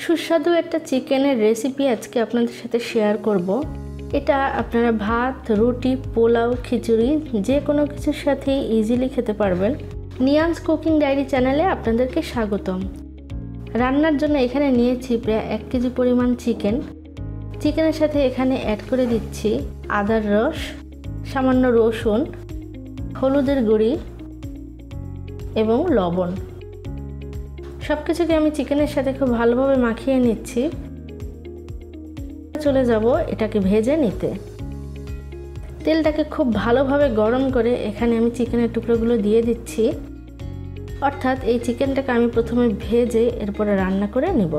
সুস্বাদু একটা চিকেনের রেসিপি আজকে আপনাদের সাথে শেয়ার করব। এটা আপনারা ভাত, রুটি, পোলাও, খিচুড়ি যে কোনো কিছুর সাথে ইজিলি খেতে পারবেন। নিয়ান্স কুকিং ডায়েরি চ্যানেলে আপনাদেরকে স্বাগতম। রান্নার জন্য এখানে নিয়েছি প্রায় 1 কেজি পরিমাণ চিকেন। চিকেনের সাথে এখানে অ্যাড করে দিচ্ছি আদার রস, সামান্য রসুন, হলুদের গুঁড়ি এবং লবণ। সব কিছুকে আমি চিকেনের সাথে খুব ভালোভাবে মাখিয়ে নিচ্ছি। চলে যাব এটাকে ভেজে নিতে। তেলটাকে খুব ভালোভাবে গরম করে এখানে আমি চিকেনের টুকরোগুলো দিয়ে দিচ্ছি। অর্থাৎ এই চিকেনটাকে আমি প্রথমে ভেজে এরপরে রান্না করে নিব।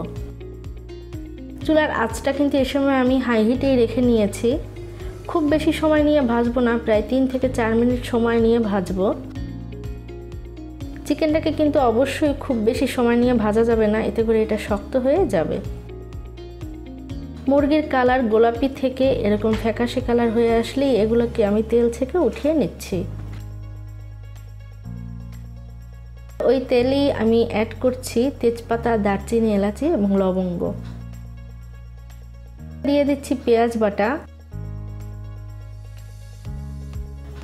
চুলার আঁচটা কিন্তু এই সময় আমি হাই হিটেই রেখে নিয়েছি। খুব বেশি সময় নিয়ে ভাজবো না, প্রায় 3 থেকে 4 মিনিট সময় নিয়ে ভাজবো। চিকেনটাকে কিন্তু অবশ্যই খুব বেশি সময় নিয়ে ভাজা যাবে না, এতে করে এটা শক্ত হয়ে যাবে। মুরগির কালার গোলাপি থেকে এরকম ফ্যাকাশে কালার হয়ে আসলেই এগুলোকে আমি তেল থেকে উঠিয়ে নিচ্ছি। ওই তেলেই আমি অ্যাড করছি তেজপাতা, দারচিনি, এলাচি এবং লবঙ্গ। দিয়ে দিচ্ছি পেঁয়াজ বাটা,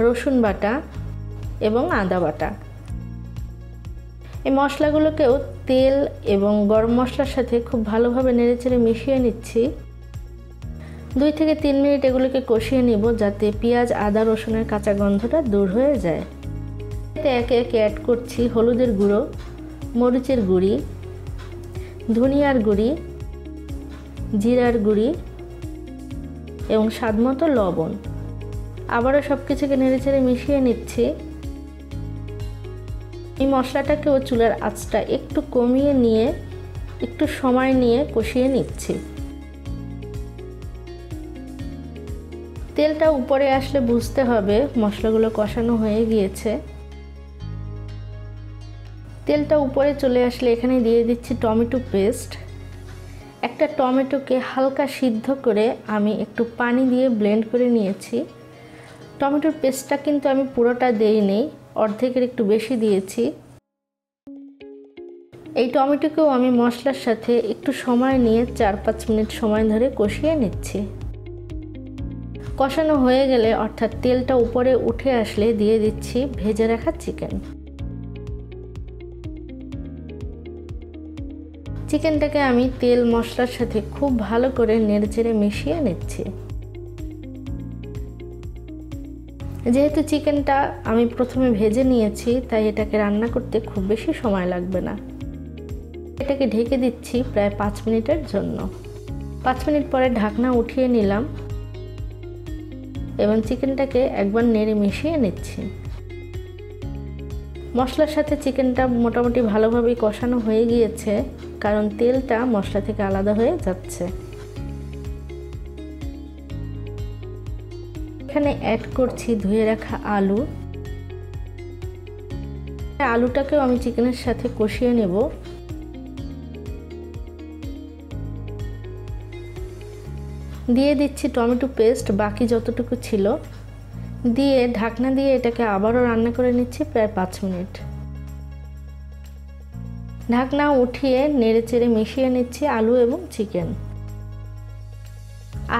রসুন বাটা এবং আদা বাটা। এই মশলাগুলোকেও তেল এবং গরম মশলার সাথে খুব ভালোভাবে নেড়েচেড়ে মিশিয়ে নিচ্ছি। 2 থেকে 3 মিনিট এগুলোকে কষিয়ে নিব, যাতে পেঁয়াজ, আদা, রসুনের কাঁচা গন্ধটা দূর হয়ে যায়। এতে একে একে অ্যাড করছি হলুদের গুঁড়ো, মরিচের গুঁড়ি, ধনিয়ার গুঁড়ি, জিরার গুঁড়ি এবং স্বাদমতো লবণ। আবারও সব কিছুকে নেড়েচেড়ে মিশিয়ে নিচ্ছি। এই মশলাটাকেও চুলার আঁচটা একটু কমিয়ে নিয়ে একটু সময় নিয়ে কষিয়ে নিচ্ছি। তেলটা উপরে আসলে বুঝতে হবে মশলাগুলো কষানো হয়ে গিয়েছে। তেলটা উপরে চলে আসলে এখানে দিয়ে দিচ্ছি টমেটো পেস্ট। একটা টমেটোকে হালকা সিদ্ধ করে আমি একটু পানি দিয়ে ব্লেন্ড করে নিয়েছি। টমেটোর পেস্টটা কিন্তু আমি পুরোটা দেইনি, অর্ধেকের একটু বেশি দিয়েছি। এই টমেটোকেও আমি মশলার সাথে একটু সময় নিয়ে 4-5 মিনিট সময় ধরে কষিয়ে নিচ্ছি। কষানো হয়ে গেলে অর্থাৎ তেলটা উপরে উঠে আসলে দিয়ে দিচ্ছি ভেজে রাখা চিকেন। চিকেনটাকে আমি তেল মশলার সাথে খুব ভালো করে নেড়েচেড়ে মিশিয়ে নিচ্ছি। যেহেতু চিকেনটা আমি প্রথমে ভেজে নিয়েছি, তাই এটাকে রান্না করতে খুব বেশি সময় লাগবে না। এটাকে ঢেকে দিচ্ছি প্রায় 5 মিনিটের জন্য। 5 মিনিট পরে ঢাকনা উঠিয়ে নিলাম এবং চিকেনটাকে একবার নেড়ে মিশিয়ে নিচ্ছি। মশলার সাথে চিকেনটা মোটামুটি ভালোভাবেই কষানো হয়ে গিয়েছে, কারণ তেলটা মশলা থেকে আলাদা হয়ে যাচ্ছে। এখানে অ্যাড করছি ধুয়ে রাখা আলু। আলুটাকেও আমি চিকেনের সাথে কষিয়ে নেব। দিয়ে দিচ্ছি টমেটো পেস্ট, বাকি যতটুকু ছিল দিয়ে ঢাকনা দিয়ে এটাকে আবারও রান্না করে নিচ্ছি প্রায় 5 মিনিট। ঢাকনা উঠিয়ে নেড়েচেড়ে মিশিয়ে নিচ্ছি আলু এবং চিকেন।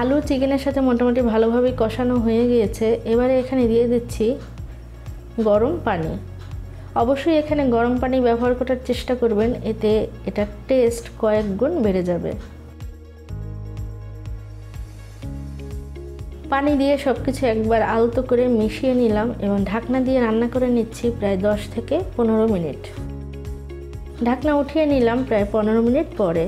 আলু চিকেনের সাথে মোটামুটি ভালোভাবে কষানো হয়ে গিয়েছে। এবারে এখানে দিয়ে দিচ্ছি গরম পানি। অবশ্যই এখানে গরম পানি ব্যবহার করার চেষ্টা করবেন, এতে এটার টেস্ট কয়েক গুণ বেড়ে যাবে। পানি দিয়ে সব কিছু একবার আলতো করে মিশিয়ে নিলাম এবং ঢাকনা দিয়ে রান্না করে নিচ্ছি প্রায় 10 থেকে 15 মিনিট। ঢাকনা উঠিয়ে নিলাম প্রায় 15 মিনিট পরে।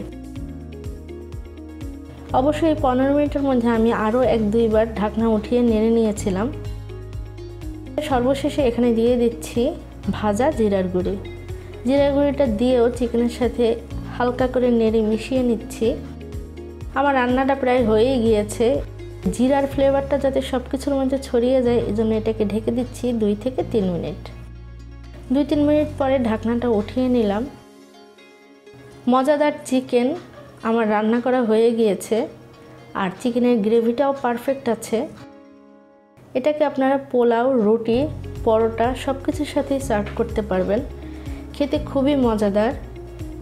অবশ্যই 15 মিনিটের মধ্যে আমি আরও 1-2 বার ঢাকনা উঠিয়ে নেড়ে নিয়েছিলাম। সর্বশেষে এখানে দিয়ে দিচ্ছি ভাজা জিরার গুঁড়ি। জিরার গুঁড়িটা দিয়েও চিকেনের সাথে হালকা করে নেড়ে মিশিয়ে নিচ্ছি। আমার রান্নাটা প্রায় হয়েই গিয়েছে। জিরার ফ্লেভারটা যাতে সব কিছুর মধ্যে ছড়িয়ে যায়, এজন্য এটাকে ঢেকে দিচ্ছি 2 থেকে 3 মিনিট। 2-3 মিনিট পরে ঢাকনাটা উঠিয়ে নিলাম। মজাদার চিকেন আমার রান্না করা হয়ে গিয়েছে, আর চিকেনের গ্রেভিটাও পারফেক্ট আছে। এটাকে আপনারা পোলাও, রুটি, পরোটা সব কিছুর সাথেই সার্ভ করতে পারবেন। খেতে খুবই মজাদার।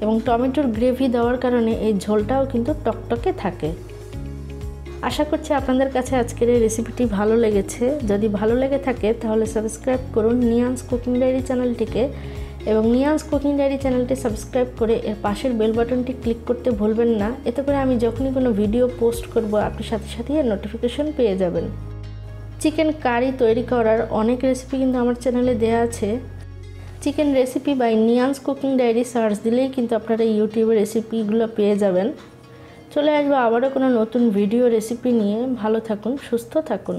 এবং টমেটোর গ্রেভি দেওয়ার কারণে এই ঝোলটাও কিন্তু টকটকে থাকে। আশা করছি আপনাদের কাছে আজকের এই রেসিপিটি ভালো লেগেছে। যদি ভালো লেগে থাকে তাহলে সাবস্ক্রাইব করুন নিয়ান্স কুকিং ডায়েরি চ্যানেলটিকে, এবং নিয়ান্স কুকিং ডায়েরি চ্যানেলটি সাবস্ক্রাইব করে এর পাশের বেল বাটনটি ক্লিক করতে ভুলবেন না। এতে করে আমি যখনই কোনো ভিডিও পোস্ট করব আপনি সাথে সাথেই এর নোটিফিকেশন পেয়ে যাবেন। চিকেন কারি তৈরি করার অনেক রেসিপি কিন্তু আমার চ্যানেলে দেওয়া আছে। Chicken recipe by Niyan's cooking diary search দিলেই কিন্তু আপনারা ইউটিউবে রেসিপিগুলো পেয়ে যাবেন। চলে আসবো আবারও কোনো নতুন ভিডিও রেসিপি নিয়ে। ভালো থাকুন, সুস্থ থাকুন।